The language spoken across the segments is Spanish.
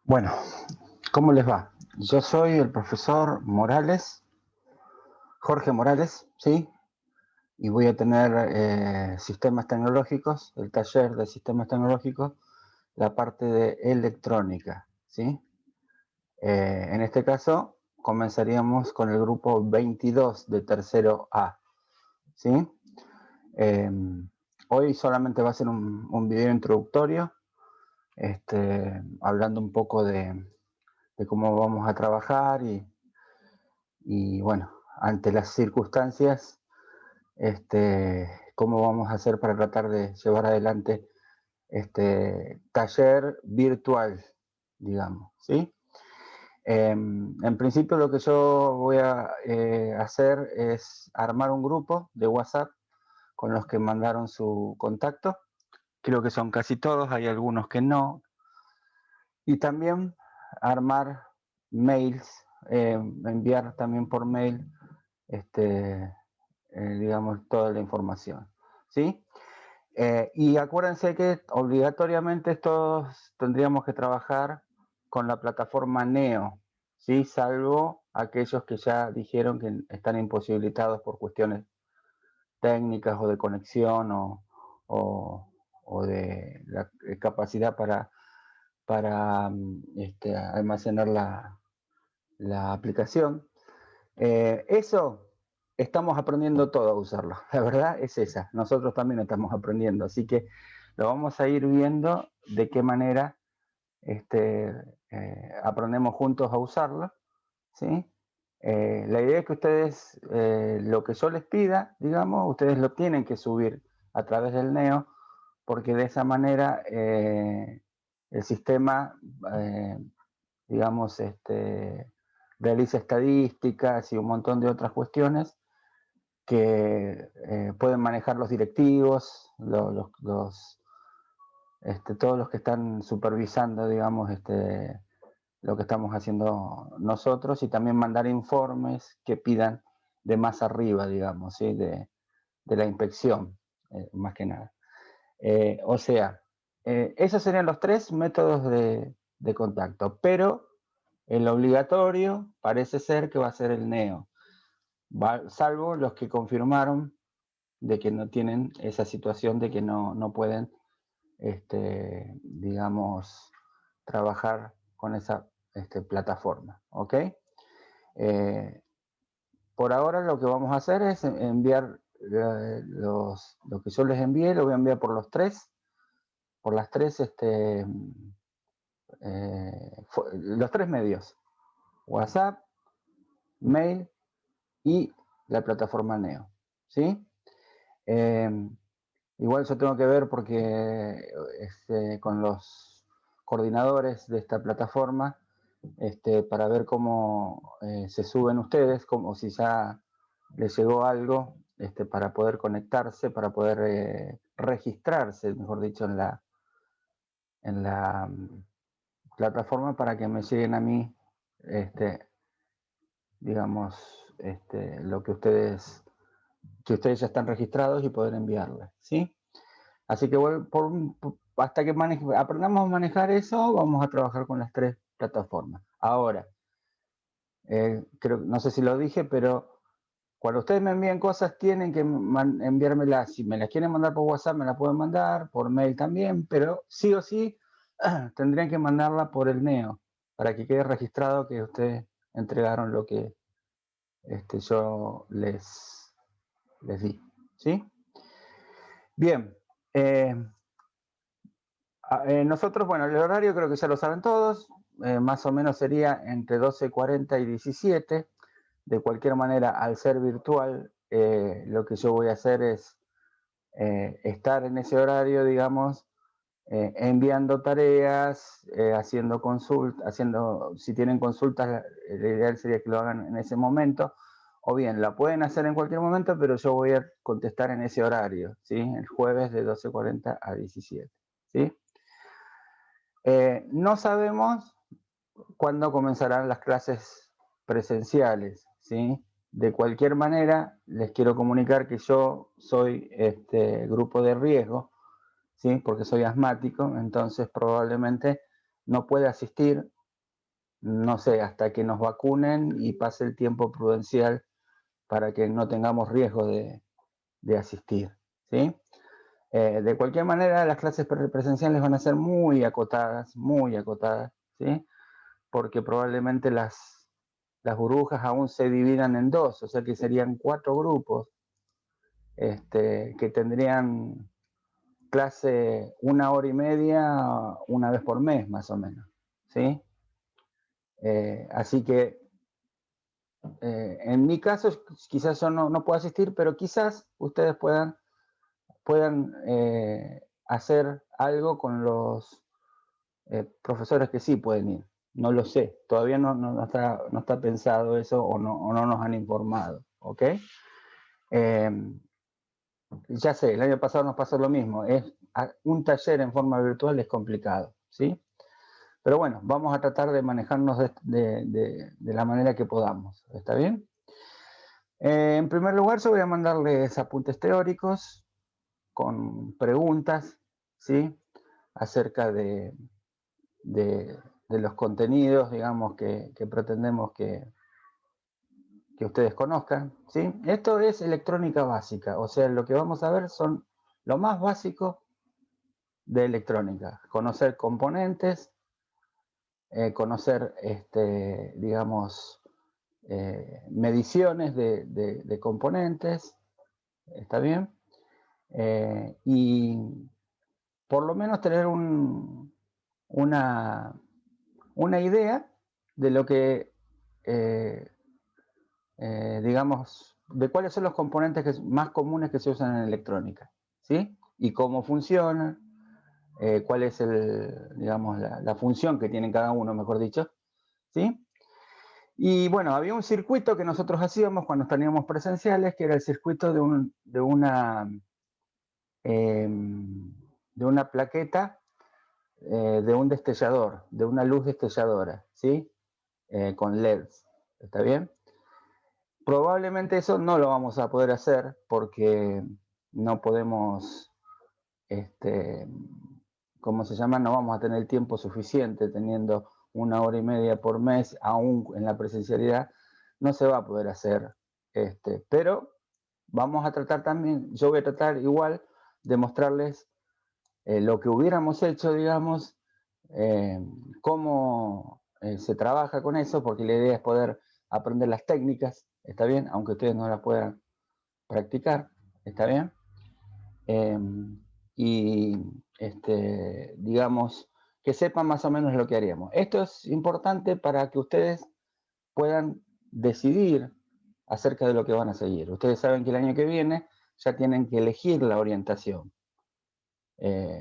Bueno, ¿cómo les va? Yo soy el profesor Morales, Jorge Morales, ¿sí? Y voy a tener sistemas tecnológicos, el taller de sistemas tecnológicos, la parte de electrónica, ¿sí? En este caso, comenzaríamos con el grupo 22 de tercero A, ¿sí? Eh, Hoy solamente va a ser un video introductorio, hablando un poco de cómo vamos a trabajar y bueno, ante las circunstancias, cómo vamos a hacer para tratar de llevar adelante este taller virtual, digamos, ¿sí? En principio lo que yo voy a hacer es armar un grupo de WhatsApp con los que mandaron su contacto. Creo que son casi todos, hay algunos que no. Y también armar mails, enviar también por mail este, digamos, toda la información, ¿sí? Y acuérdense que obligatoriamente todos tendríamos que trabajar con la plataforma Neo, ¿sí? Salvo aquellos que ya dijeron que están imposibilitados por cuestiones técnicas o de conexión o, o de la capacidad para almacenar la aplicación. Eso estamos aprendiendo todo a usarlo. La verdad es esa. Nosotros también estamos aprendiendo. Así que lo vamos a ir viendo de qué manera aprendemos juntos a usarlo. ¿Sí? La idea es que ustedes, lo que yo les pida, digamos, ustedes lo tienen que subir a través del Neo, porque de esa manera el sistema, eh, digamos, realiza estadísticas y un montón de otras cuestiones que pueden manejar los directivos, todos los que están supervisando, digamos, lo que estamos haciendo nosotros y también mandar informes que pidan de más arriba, digamos, ¿sí? de la inspección, más que nada. O sea, esos serían los tres métodos de contacto, pero el obligatorio parece ser que va a ser el NEO, salvo los que confirmaron de que no tienen esa situación de que no pueden, digamos, trabajar con esa plataforma, ¿ok? Eh, por ahora lo que vamos a hacer es enviar lo que yo les envié, lo voy a enviar por las tres, los tres medios, WhatsApp, mail y la plataforma Neo, ¿sí? Eh, Igual yo tengo que ver porque con los coordinadores de esta plataforma para ver cómo se suben ustedes, como si ya les llegó algo para poder conectarse, para poder registrarse, mejor dicho, en la plataforma para que me lleguen a mí, digamos, lo que ustedes ya están registrados y poder enviarles, ¿sí? Así que bueno, hasta que aprendamos a manejar eso, vamos a trabajar con las tres plataformas. Ahora, no sé si lo dije, pero cuando ustedes me envíen cosas, tienen que enviármelas. Si me las quieren mandar por WhatsApp, me las pueden mandar, por mail también, pero sí o sí tendrían que mandarla por el Neo, para que quede registrado que ustedes entregaron lo que yo les di. ¿Sí? Bien. Nosotros, bueno, el horario creo que ya lo saben todos, más o menos sería entre 12:40 y 17. De cualquier manera, al ser virtual, lo que yo voy a hacer es estar en ese horario, digamos, enviando tareas, haciendo consultas, si tienen consultas, lo ideal sería que lo hagan en ese momento, o bien la pueden hacer en cualquier momento, pero yo voy a contestar en ese horario, ¿sí? El jueves de 12:40 a 17, ¿sí? No sabemos cuándo comenzarán las clases presenciales, ¿sí? De cualquier manera, les quiero comunicar que yo soy grupo de riesgo, ¿sí? Porque soy asmático, entonces probablemente no pueda asistir no sé, hasta que nos vacunen y pase el tiempo prudencial para que no tengamos riesgo de asistir, ¿sí? De cualquier manera, las clases presenciales van a ser muy acotadas, ¿sí? Porque probablemente las burbujas aún se dividan en dos, o sea que serían 4 grupos que tendrían clase 1 hora y media, una vez por mes, más o menos, ¿sí? Así que en mi caso, quizás yo no pueda asistir, pero quizás ustedes puedan hacer algo con los profesores que sí pueden ir. No lo sé, todavía no está pensado eso o no nos han informado, ¿ok? Ya sé, el año pasado nos pasó lo mismo, un taller en forma virtual es complicado, ¿sí? Pero bueno, vamos a tratar de manejarnos de la manera que podamos, ¿está bien? En primer lugar, yo voy a mandarles apuntes teóricos con preguntas, ¿sí? Acerca de los contenidos, digamos, que pretendemos que ustedes conozcan, ¿sí? Esto es electrónica básica, o sea, lo que vamos a ver son lo más básico de electrónica, conocer componentes, conocer, digamos, mediciones de componentes, ¿está bien? Y por lo menos tener una idea de lo que, digamos, de cuáles son los componentes más comunes que se usan en electrónica, ¿sí? Y cómo funcionan, cuál es digamos, la función que tienen cada uno, mejor dicho, ¿sí? Y bueno, había un circuito que nosotros hacíamos cuando teníamos presenciales, que era el circuito de una plaqueta, de un destellador, de una luz destelladora, ¿sí? Con LEDs, ¿está bien? Probablemente eso no lo vamos a poder hacer porque no podemos, ¿cómo se llama? No vamos a tener el tiempo suficiente teniendo 1 hora y media por mes, aún en la presencialidad, no se va a poder hacer. Pero vamos a tratar también, yo voy a tratar igual de mostrarles lo que hubiéramos hecho, digamos, eh, cómo se trabaja con eso, porque la idea es poder aprender las técnicas, ¿está bien? Aunque ustedes no las puedan practicar, ¿está bien? Eh, y digamos, que sepan más o menos lo que haríamos. Esto es importante para que ustedes puedan decidir acerca de lo que van a seguir. Ustedes saben que el año que viene ya tienen que elegir la orientación.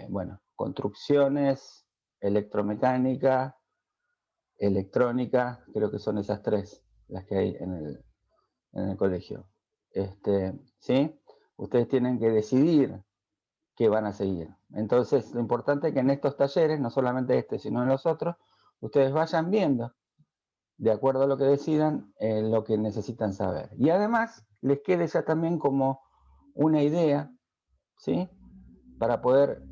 Bueno, construcciones, electromecánica, electrónica, creo que son esas 3 las que hay en el colegio. ¿Sí? Ustedes tienen que decidir qué van a seguir. Entonces, lo importante es que en estos talleres, no solamente sino en los otros, ustedes vayan viendo, de acuerdo a lo que decidan, lo que necesitan saber. Y además, les quede ya también como una idea, ¿sí? Para poder,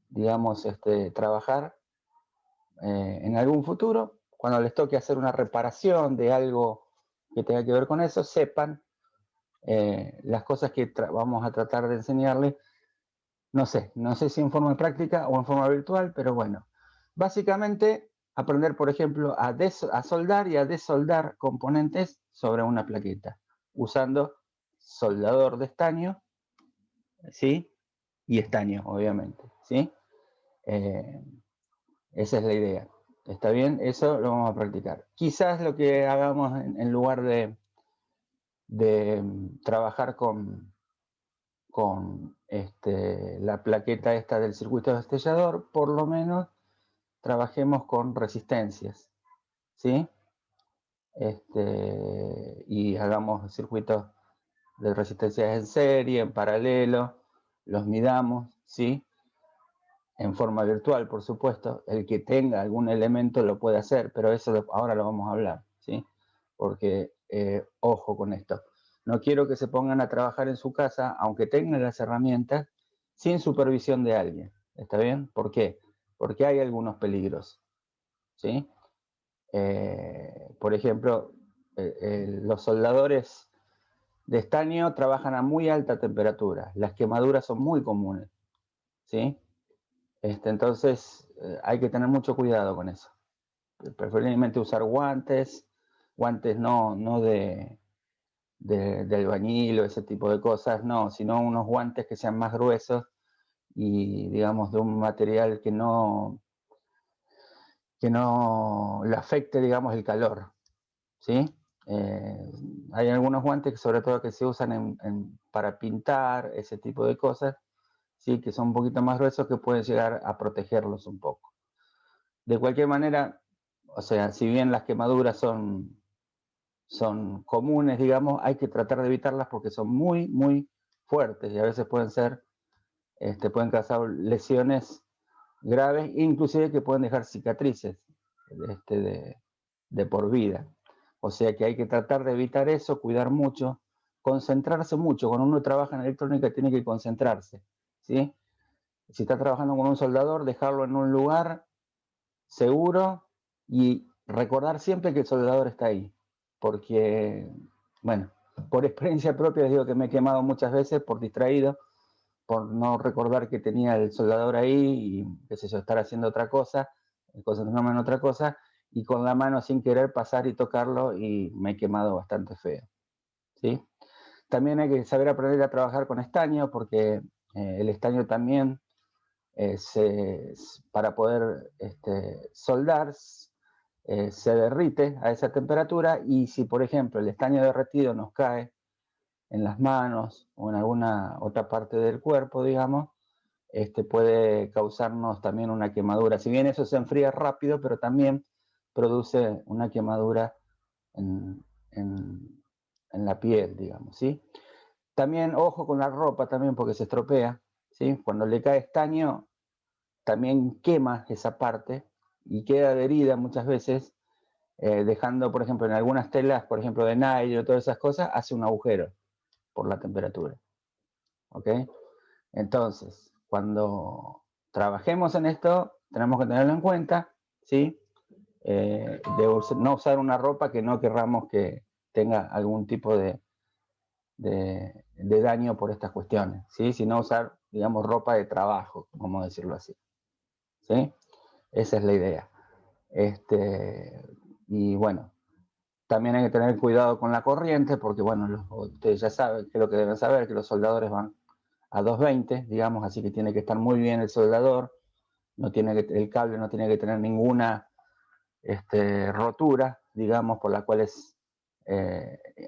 digamos, trabajar en algún futuro, cuando les toque hacer una reparación de algo que tenga que ver con eso, sepan las cosas que vamos a tratar de enseñarles. No sé si en forma práctica o en forma virtual, pero bueno, básicamente aprender, por ejemplo, a soldar y a desoldar componentes sobre una plaqueta, usando soldador de estaño, ¿sí? Y estaño, obviamente, ¿sí? Esa es la idea. ¿Está bien? Eso lo vamos a practicar. Quizás lo que hagamos en lugar de trabajar con la plaqueta esta del circuito destellador, por lo menos trabajemos con resistencias, ¿sí? Y hagamos circuitos de resistencias en serie, en paralelo, los midamos, ¿sí? En forma virtual, por supuesto. El que tenga algún elemento lo puede hacer, pero eso ahora lo vamos a hablar, ¿sí? Porque, ojo con esto, no quiero que se pongan a trabajar en su casa, aunque tengan las herramientas, sin supervisión de alguien, ¿está bien? ¿Por qué? Porque hay algunos peligros, ¿sí? Por ejemplo, los soldadores de estaño trabajan a muy alta temperatura. Las quemaduras son muy comunes, ¿sí? Entonces, hay que tener mucho cuidado con eso. Preferiblemente usar guantes, guantes no de albañil o ese tipo de cosas, no, sino unos guantes que sean más gruesos y, digamos, de un material que no le afecte, digamos, el calor, ¿sí? Hay algunos guantes que sobre todo que se usan para pintar, ese tipo de cosas, ¿sí? Que son un poquito más gruesos que pueden llegar a protegerlos un poco. De cualquier manera, o sea, si bien las quemaduras son comunes, digamos, hay que tratar de evitarlas porque son muy fuertes y a veces pueden causar lesiones graves, inclusive que pueden dejar cicatrices de por vida. O sea que hay que tratar de evitar eso, cuidar mucho, concentrarse mucho. Cuando uno trabaja en electrónica tiene que concentrarse, ¿sí? Si está trabajando con un soldador, dejarlo en un lugar seguro y recordar siempre que el soldador está ahí. Porque, bueno, por experiencia propia les digo que me he quemado muchas veces por distraído, por no recordar que tenía el soldador ahí y, qué sé yo, estar haciendo otra cosa, concentrándome en otra cosa, y con la mano sin querer pasar y tocarlo y me he quemado bastante feo, ¿sí? También hay que saber aprender a trabajar con estaño porque el estaño también para poder soldar se derrite a esa temperatura y si por ejemplo el estaño derretido nos cae en las manos o en alguna otra parte del cuerpo, digamos, puede causarnos también una quemadura. Si bien eso se enfría rápido, pero también produce una quemadura en, en, en la piel, digamos, ¿sí? También ojo con la ropa también porque se estropea, ¿sí? Cuando le cae estaño también quema esa parte y queda adherida muchas veces, dejando, por ejemplo, en algunas telas, por ejemplo, de nylon o todas esas cosas, hace un agujero por la temperatura, ¿ok? Entonces, cuando trabajemos en esto, tenemos que tenerlo en cuenta, ¿sí? No usar una ropa que no querramos que tenga algún tipo de daño por estas cuestiones, ¿sí? Sino usar, digamos, ropa de trabajo, vamos a decirlo así, ¿sí? Esa es la idea. Y bueno, también hay que tener cuidado con la corriente, porque bueno, ustedes ya saben, que lo que deben saber, que los soldadores van a 220, digamos, así que tiene que estar muy bien el soldador, el cable no tiene que tener ninguna rotura, digamos, por la cual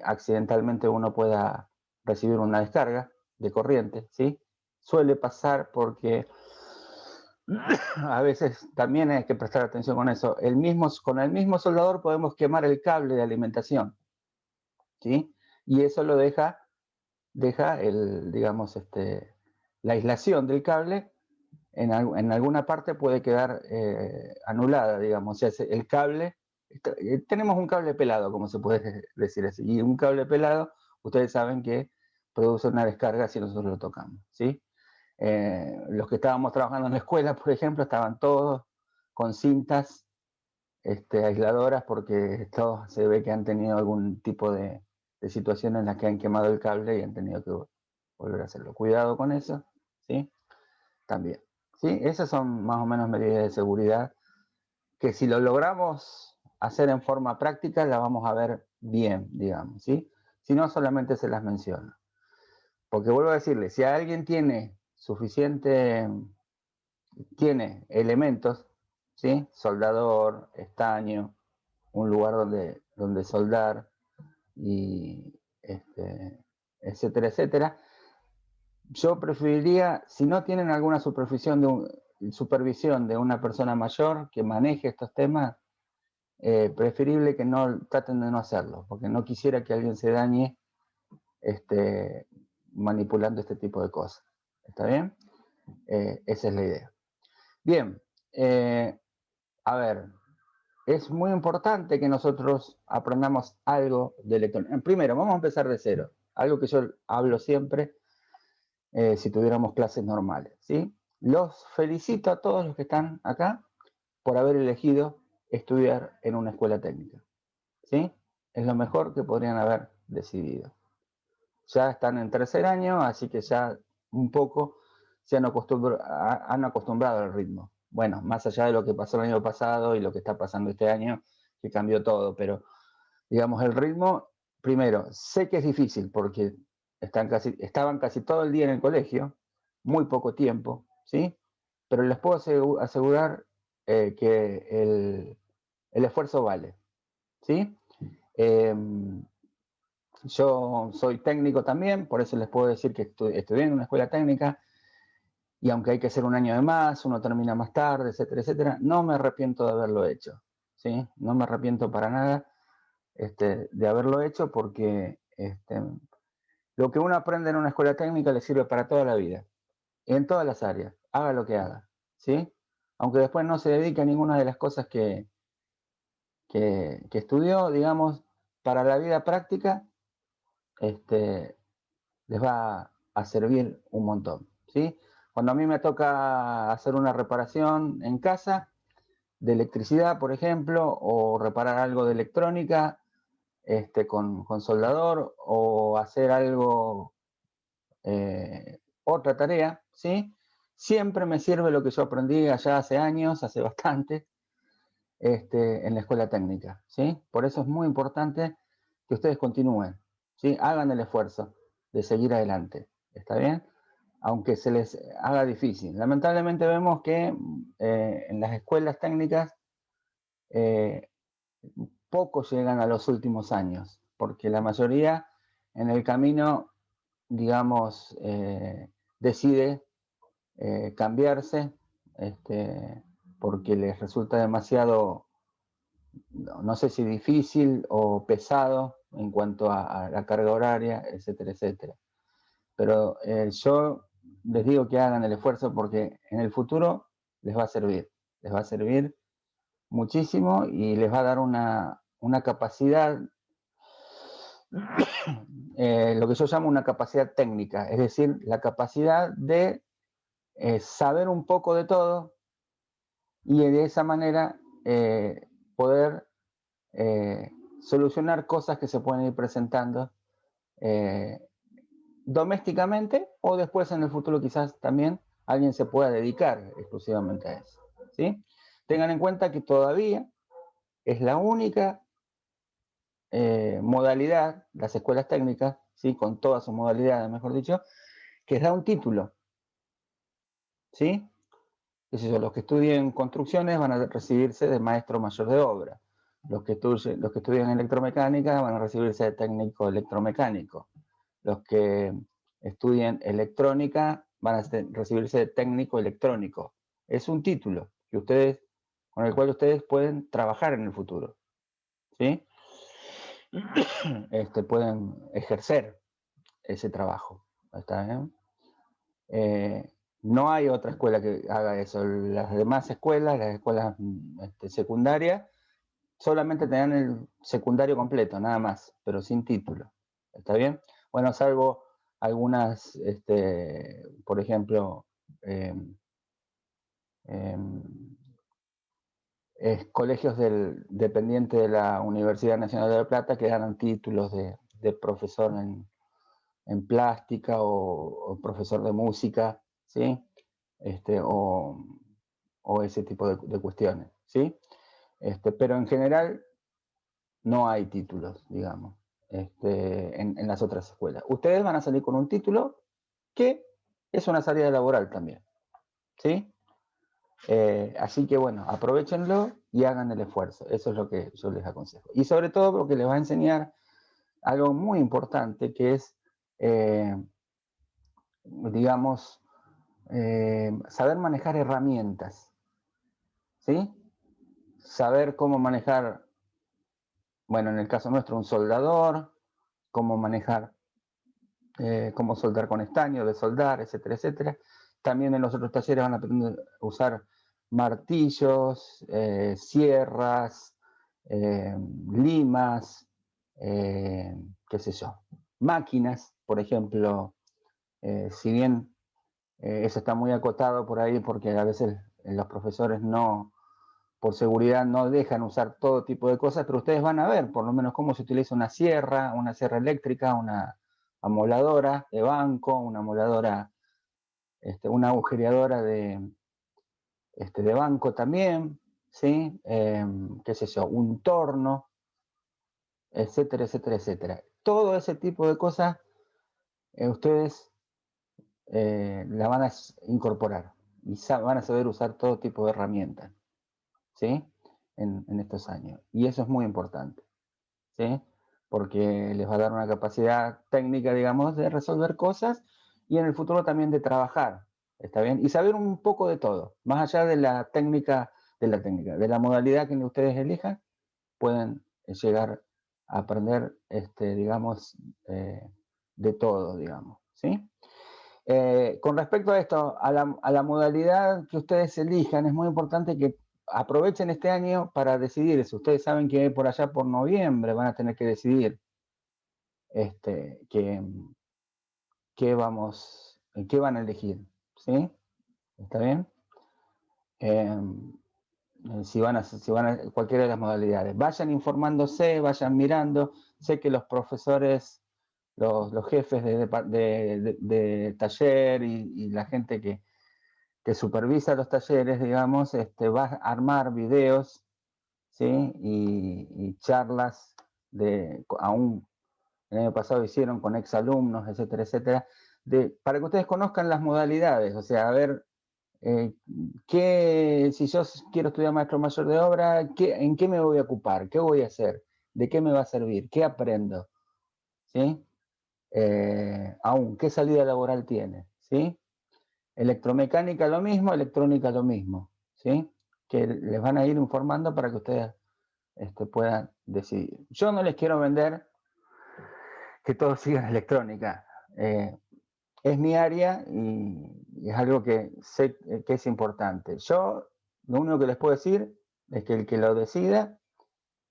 accidentalmente uno pueda recibir una descarga de corriente, ¿sí? Suele pasar porque a veces también hay que prestar atención con eso. Con el mismo soldador podemos quemar el cable de alimentación, ¿sí? Y eso lo deja digamos, la aislación del cable en alguna parte puede quedar anulada, digamos. O sea, el cable, tenemos un cable pelado, como se puede decir así, y un cable pelado, ustedes saben que produce una descarga si nosotros lo tocamos, ¿sí? Los que estábamos trabajando en la escuela, por ejemplo, estaban todos con cintas aisladoras porque todos se ve que han tenido algún tipo de situación en la que han quemado el cable y han tenido que volver a hacerlo. Cuidado con eso, ¿sí? También. ¿Sí? Esas son más o menos medidas de seguridad que si lo logramos hacer en forma práctica, la vamos a ver bien, digamos, ¿sí? Si no, solamente se las menciono. Porque vuelvo a decirle, si alguien tiene elementos, ¿sí? Soldador, estaño, un lugar donde soldar, y etcétera, etcétera. Yo preferiría, si no tienen alguna supervisión de una persona mayor que maneje estos temas, preferible que no traten de no hacerlo, porque no quisiera que alguien se dañe manipulando este tipo de cosas. ¿Está bien? Esa es la idea. Bien, a ver, es muy importante que nosotros aprendamos algo de electrónica. Primero, vamos a empezar de cero. Algo que yo hablo siempre si tuviéramos clases normales, ¿sí? Los felicito a todos los que están acá por haber elegido estudiar en una escuela técnica, ¿sí? Es lo mejor que podrían haber decidido. Ya están en tercer año, así que ya un poco se han acostumbrado al ritmo. Bueno, más allá de lo que pasó el año pasado y lo que está pasando este año, que cambió todo, pero digamos el ritmo, primero, sé que es difícil porque estaban casi todo el día en el colegio, muy poco tiempo, ¿sí? Pero les puedo asegurar que el esfuerzo vale, ¿sí? Eh, yo soy técnico también, por eso les puedo decir que estudié en una escuela técnica y aunque hay que hacer un año de más, uno termina más tarde, etcétera, etcétera, no me arrepiento de haberlo hecho, ¿sí? No me arrepiento para nada de haberlo hecho porque lo que uno aprende en una escuela técnica le sirve para toda la vida, en todas las áreas, haga lo que haga, ¿sí? Aunque después no se dedique a ninguna de las cosas que estudió, digamos, para la vida práctica, les va a servir un montón, ¿sí? Cuando a mí me toca hacer una reparación en casa, de electricidad, por ejemplo, o reparar algo de electrónica con soldador, o hacer algo, otra tarea, ¿sí? Siempre me sirve lo que yo aprendí allá hace años, hace bastante, en la escuela técnica, ¿sí? Por eso es muy importante que ustedes continúen, ¿sí? Hagan el esfuerzo de seguir adelante, ¿está bien? Aunque se les haga difícil. Lamentablemente vemos que en las escuelas técnicas eh, pocos llegan a los últimos años, porque la mayoría en el camino, digamos, decide cambiarse porque les resulta demasiado, no sé si difícil o pesado en cuanto a la carga horaria, etcétera, etcétera. Pero yo les digo que hagan el esfuerzo porque en el futuro les va a servir muchísimo y les va a dar una capacidad, lo que yo llamo una capacidad técnica, es decir, la capacidad de saber un poco de todo y de esa manera poder solucionar cosas que se pueden ir presentando eh, domésticamente o después en el futuro quizás también alguien se pueda dedicar exclusivamente a eso, ¿sí? Tengan en cuenta que todavía es la única modalidad, las escuelas técnicas, ¿sí? Con todas sus modalidades, mejor dicho, que da un título, ¿sí? Los que estudien construcciones van a recibirse de maestro mayor de obra. Los que estudian electromecánica van a recibirse de técnico electromecánico. Los que estudien electrónica van a recibirse de técnico electrónico. Es un título con el cual ustedes pueden trabajar en el futuro, ¿sí? Pueden ejercer ese trabajo, ¿está bien? No hay otra escuela que haga eso. Las demás escuelas, las escuelas secundarias, solamente tenían el secundario completo, nada más, pero sin título. ¿Está bien? Bueno, salvo algunas, por ejemplo, eh, eh, colegios dependientes de la Universidad Nacional de La Plata que ganan títulos de profesor en plástica o profesor de música, ¿sí? Este, o, o ese tipo de cuestiones, ¿sí? Pero en general no hay títulos, digamos, en las otras escuelas. Ustedes van a salir con un título que es una salida laboral también, ¿sí? Así que bueno, aprovechenlo y hagan el esfuerzo. Eso es lo que yo les aconsejo. Y sobre todo porque les va a enseñar algo muy importante que es, digamos, saber manejar herramientas, ¿sí? Saber cómo manejar, bueno, en el caso nuestro, un soldador, cómo manejar, cómo soldar con estaño, de soldar, etcétera, etcétera. También en los otros talleres van a aprender a usar martillos, sierras, limas, qué sé yo, máquinas, por ejemplo, si bien eso está muy acotado por ahí porque a veces los profesores no por seguridad no dejan usar todo tipo de cosas, pero ustedes van a ver por lo menos cómo se utiliza una sierra eléctrica, una amoladora de banco, una amoladora, una agujereadora de banco también, ¿sí? Qué sé yo, un torno, etcétera, etcétera, etcétera. Todo ese tipo de cosas ustedes la van a incorporar y van a saber usar todo tipo de herramientas, ¿sí? En estos años. Y eso es muy importante, ¿sí? Porque les va a dar una capacidad técnica, digamos, de resolver cosas y en el futuro también de trabajar, ¿está bien? Y saber un poco de todo, más allá de la técnica, de la modalidad que ustedes elijan, pueden llegar a aprender, digamos, de todo, digamos, ¿sí? Con respecto a esto, a la modalidad que ustedes elijan, es muy importante que aprovechen este año para decidir. Si ustedes saben que por allá por noviembre van a tener que decidir qué, qué van a elegir, ¿sí? ¿Está bien? Si van a cualquiera de las modalidades. Vayan informándose, vayan mirando. Sé que los profesores, los jefes de taller y la gente que supervisa los talleres, digamos, va a armar videos, ¿sí? Y charlas aún el año pasado hicieron con exalumnos, etcétera, etcétera, para que ustedes conozcan las modalidades, o sea, a ver, si yo quiero estudiar maestro mayor de obra, ¿en qué me voy a ocupar? ¿Qué voy a hacer? ¿De qué me va a servir? ¿Qué aprendo? ¿Sí? Aún, ¿qué salida laboral tiene? ¿Sí? Electromecánica lo mismo, electrónica lo mismo, ¿sí? Que les van a ir informando para que ustedes puedan decidir. Yo no les quiero vender que todos sigan electrónica. Es mi área y es algo que sé que es importante. Yo lo único que les puedo decir es que el que lo decida,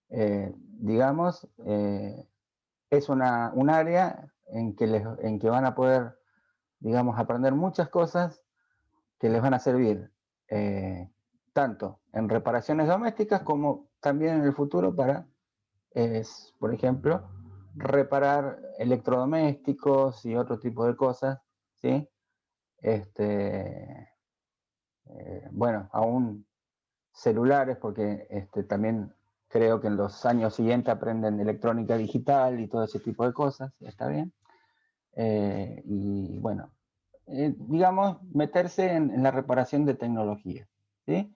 digamos, es un área en que van a poder, digamos, aprender muchas cosas que les van a servir tanto en reparaciones domésticas como también en el futuro para, por ejemplo, reparar electrodomésticos y otro tipo de cosas, ¿sí? Bueno, aún celulares, porque también creo que en los años siguientes aprenden electrónica digital y todo ese tipo de cosas, ¿está bien? Y bueno, digamos, meterse en la reparación de tecnología, ¿sí?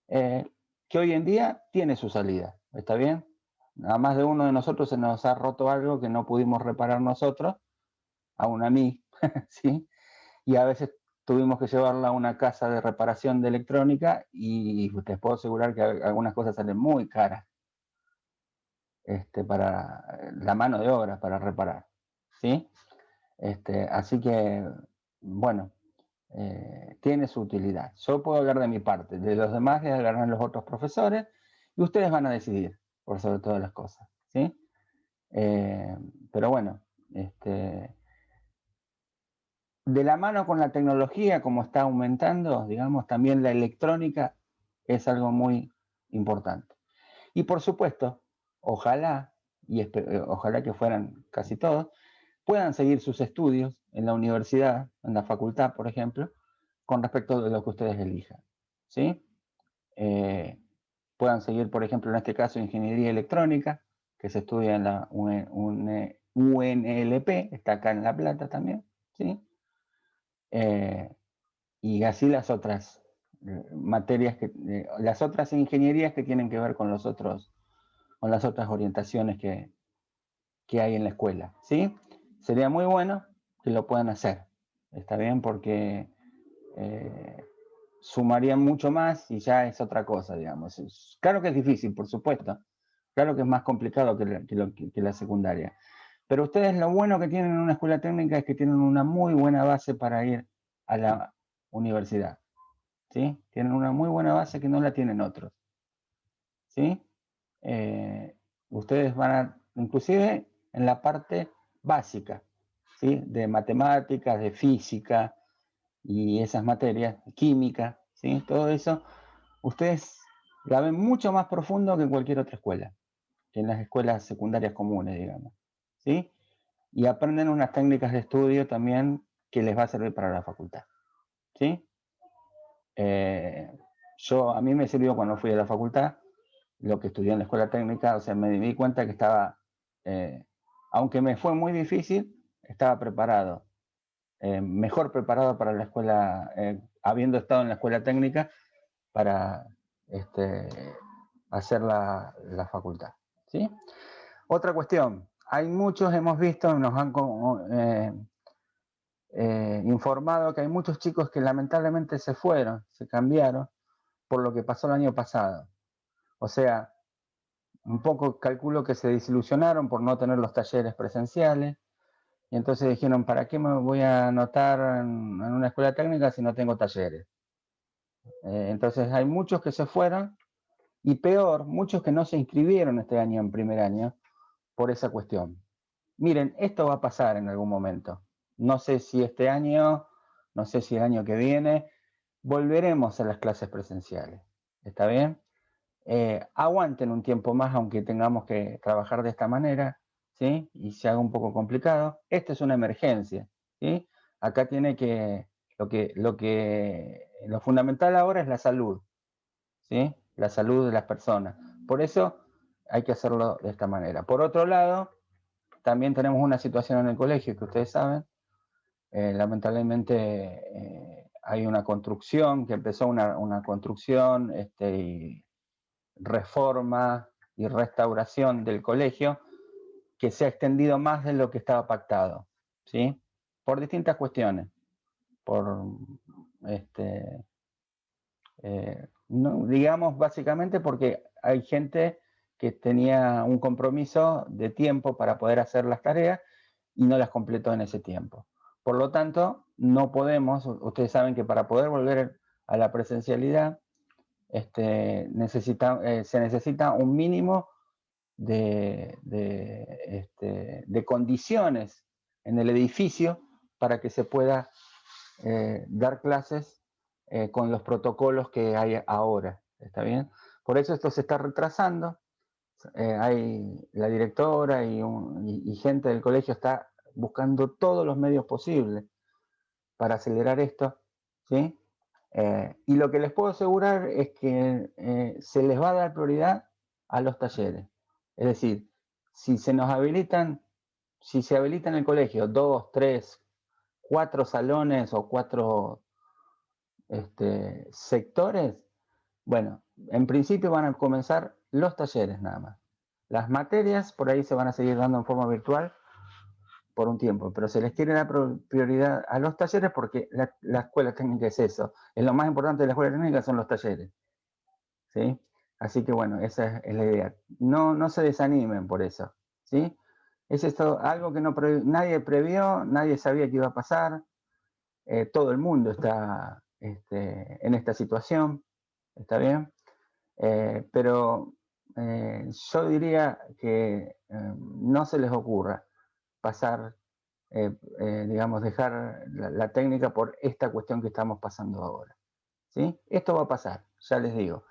Que hoy en día tiene su salida, ¿está bien? A más de uno de nosotros se nos ha roto algo que no pudimos reparar nosotros, aún a mí, ¿sí? Y a veces tuvimos que llevarla a una casa de reparación de electrónica y te puedo asegurar que algunas cosas salen muy caras para la mano de obra para reparar, ¿sí? Así que, bueno, tiene su utilidad. Yo puedo hablar de mi parte, de los demás les hablarán los otros profesores y ustedes van a decidir por sobre todas las cosas, ¿sí? Pero bueno, de la mano con la tecnología, como está aumentando, digamos, también la electrónica es algo muy importante. Y por supuesto, ojalá, ojalá que fueran casi todos, puedan seguir sus estudios en la universidad, en la facultad, por ejemplo, con respecto de lo que ustedes elijan, ¿sí? Puedan seguir, por ejemplo, en este caso, ingeniería electrónica, que se estudia en la UNLP, está acá en La Plata también, ¿sí? Y así las otras materias, las otras ingenierías que tienen que ver con las otras orientaciones que hay en la escuela, ¿sí? Sería muy bueno que lo puedan hacer, ¿está bien? Porque sumarían mucho más y ya es otra cosa, digamos. Claro que es difícil, por supuesto. Claro que es más complicado que la secundaria. Pero ustedes lo bueno que tienen en una escuela técnica es que tienen una muy buena base para ir a la universidad, ¿sí? Tienen una muy buena base que no la tienen otros, ¿sí? Ustedes van a, inclusive en la parte básica, ¿sí? De matemáticas, de física y esas materias, química, ¿sí? Todo eso, ustedes La ven mucho más profundo que en cualquier otra escuela, que en las escuelas secundarias comunes, digamos, ¿sí? Y aprenden unas técnicas de estudio también que les va a servir para la facultad, ¿sí? Eh, a mí me sirvió cuando fui a la facultad, lo que estudié en la escuela técnica, o sea, me di cuenta que estaba, eh, aunque me fue muy difícil, estaba preparado, mejor preparado para la escuela, habiendo estado en la escuela técnica, para este, hacer la facultad, ¿sí? Otra cuestión, hay muchos, hemos visto, nos han informado que hay muchos chicos que lamentablemente se fueron, se cambiaron por lo que pasó el año pasado. O sea, un poco calculo que se desilusionaron por no tener los talleres presenciales y entonces dijeron, ¿para qué me voy a anotar en una escuela técnica si no tengo talleres? Entonces hay muchos que se fueron y peor, muchos que no se inscribieron este año en primer año por esa cuestión. Miren, esto va a pasar en algún momento. No sé si este año, no sé si el año que viene, volveremos a las clases presenciales. ¿Está bien? Aguanten un tiempo más, aunque tengamos que trabajar de esta manera, ¿sí? Y se haga un poco complicado. Esta es una emergencia, ¿sí? Acá tiene que, lo fundamental ahora es la salud, ¿sí? La salud de las personas. Por eso hay que hacerlo de esta manera. Por otro lado, también tenemos una situación en el colegio que ustedes saben, lamentablemente hay una construcción, que empezó una construcción y reforma y restauración del colegio que se ha extendido más de lo que estaba pactado, ¿sí? Por distintas cuestiones, por, no, digamos básicamente porque hay gente que tenía un compromiso de tiempo para poder hacer las tareas y no las completó en ese tiempo. Por lo tanto, no podemos, ustedes saben que para poder volver a la presencialidad, se necesita un mínimo de condiciones en el edificio para que se pueda dar clases con los protocolos que hay ahora. ¿Está bien? Por eso esto se está retrasando. Hay la directora y gente del colegio está buscando todos los medios posibles para acelerar esto, ¿sí? Y lo que les puedo asegurar es que se les va a dar prioridad a los talleres. Es decir, si se nos habilitan, si se habilita en el colegio 2, 3, 4 salones o 4 sectores, bueno, en principio van a comenzar los talleres nada más. Las materias por ahí se van a seguir dando en forma virtual por un tiempo, pero se les quiere dar prioridad a los talleres porque la escuela técnica es eso. Es lo más importante de la escuela técnica son los talleres, ¿sí? Así que bueno, esa es la idea. No, no se desanimen por eso, ¿sí? Es esto, algo que nadie previó, nadie sabía que iba a pasar, todo el mundo está en esta situación, ¿está bien? Pero yo diría que no se les ocurra pasar, digamos, dejar la técnica por esta cuestión que estamos pasando ahora, ¿sí? Esto va a pasar, ya les digo.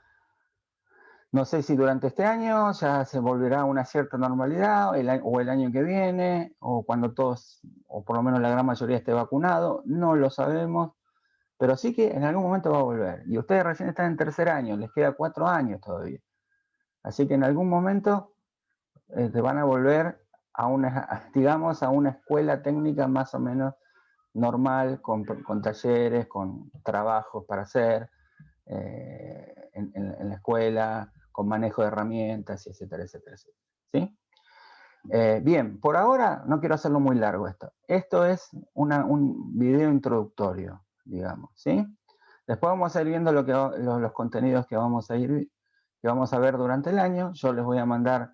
No sé si durante este año ya se volverá a una cierta normalidad, o el año que viene, o cuando todos, o por lo menos la gran mayoría esté vacunado, no lo sabemos, pero sí que en algún momento va a volver. Y ustedes recién están en tercer año, les queda 4 años todavía. Así que en algún momento te van a volver a una, digamos, a una escuela técnica más o menos normal, con talleres, con trabajos para hacer en la escuela, con manejo de herramientas, etcétera, etcétera, etcétera. ¿Sí? Bien, por ahora no quiero hacerlo muy largo esto. Esto es un video introductorio, digamos, ¿sí? Después vamos a ir viendo los contenidos que vamos a ver durante el año. Yo les voy a mandar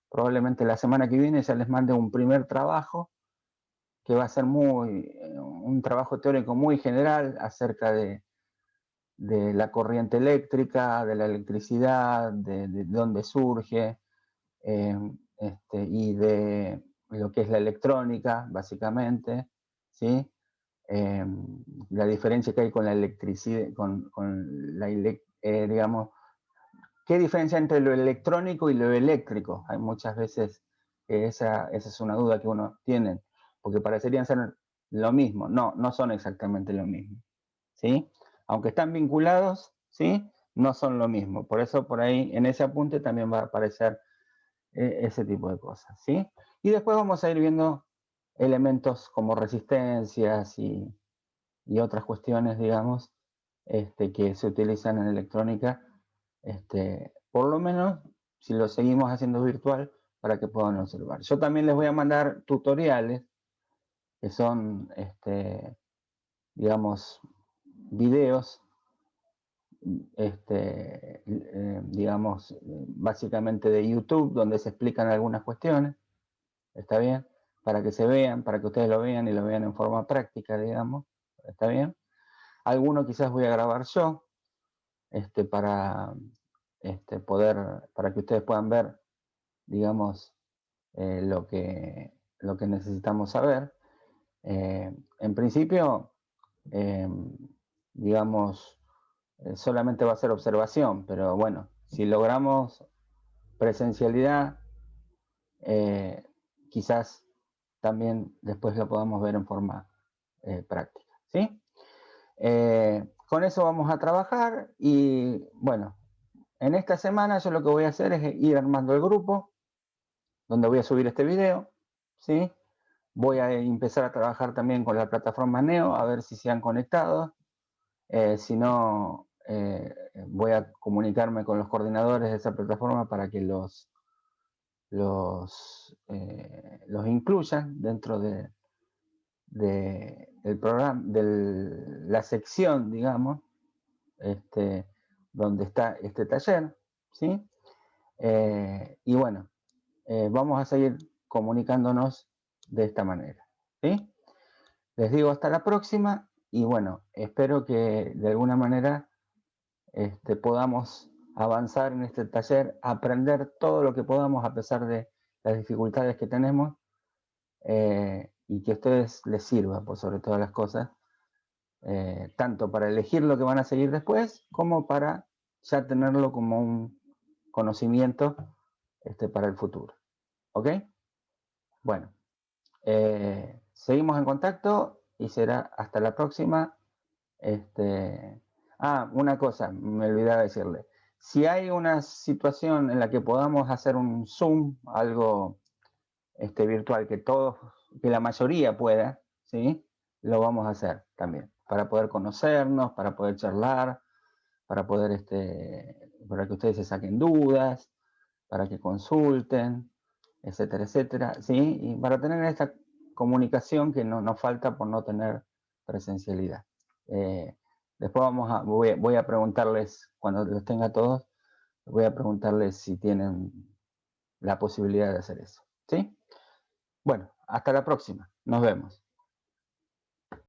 probablemente la semana que viene, ya les mande un primer trabajo que va a ser un trabajo teórico muy general acerca de la corriente eléctrica, de la electricidad, de dónde surge, eh, y de lo que es la electrónica, básicamente, ¿sí? Eh, la diferencia que hay con la electricidad, digamos, ¿Qué diferencia entre lo electrónico y lo eléctrico? Hay muchas veces que esa es una duda que uno tiene, porque parecerían ser lo mismo. No, no son exactamente lo mismo, ¿sí? Aunque están vinculados, ¿sí? No son lo mismo. Por eso por ahí en ese apunte también va a aparecer ese tipo de cosas, ¿sí? Y después vamos a ir viendo elementos como resistencias y otras cuestiones, digamos, que se utilizan en electrónica, por lo menos si lo seguimos haciendo virtual, para que puedan observar. Yo también les voy a mandar tutoriales que son, digamos, videos, digamos, básicamente de YouTube, donde se explican algunas cuestiones, ¿está bien? Para que se vean, para que ustedes lo vean y lo vean en forma práctica, digamos, ¿está bien? Alguno quizás voy a grabar yo, para para que ustedes puedan ver, digamos, lo que necesitamos saber. En principio, eh, digamos, solamente va a ser observación, pero bueno, si logramos presencialidad, eh, quizás también después lo podamos ver en forma práctica, ¿sí? Con eso vamos a trabajar y bueno, en esta semana yo lo que voy a hacer es ir armando el grupo donde voy a subir este video, ¿sí? Voy a empezar a trabajar también con la plataforma Neo, a ver si se han conectado. Si no, voy a comunicarme con los coordinadores de esa plataforma para que los incluyan dentro del programa, de la sección, digamos, donde está este taller, ¿sí? Y bueno, vamos a seguir comunicándonos de esta manera, ¿sí? Les digo hasta la próxima y bueno, espero que de alguna manera podamos avanzar en este taller, aprender todo lo que podamos a pesar de las dificultades que tenemos, y que a ustedes les sirva por sobre todas las cosas, tanto para elegir lo que van a seguir después como para ya tenerlo como un conocimiento para el futuro. ¿Ok? Bueno, seguimos en contacto y será hasta la próxima. Una cosa, me olvidaba decirle. Si hay una situación en la que podamos hacer un Zoom, algo virtual, que la mayoría pueda, ¿sí? Lo vamos a hacer también, para poder conocernos, para poder charlar, para poder, para que ustedes se saquen dudas, para que consulten, etcétera, etcétera, ¿sí? Y para tener esta comunicación que no nos falta por no tener presencialidad. Después voy a preguntarles, cuando los tenga todos, voy a preguntarles si tienen la posibilidad de hacer eso, ¿sí? Bueno, hasta la próxima. Nos vemos.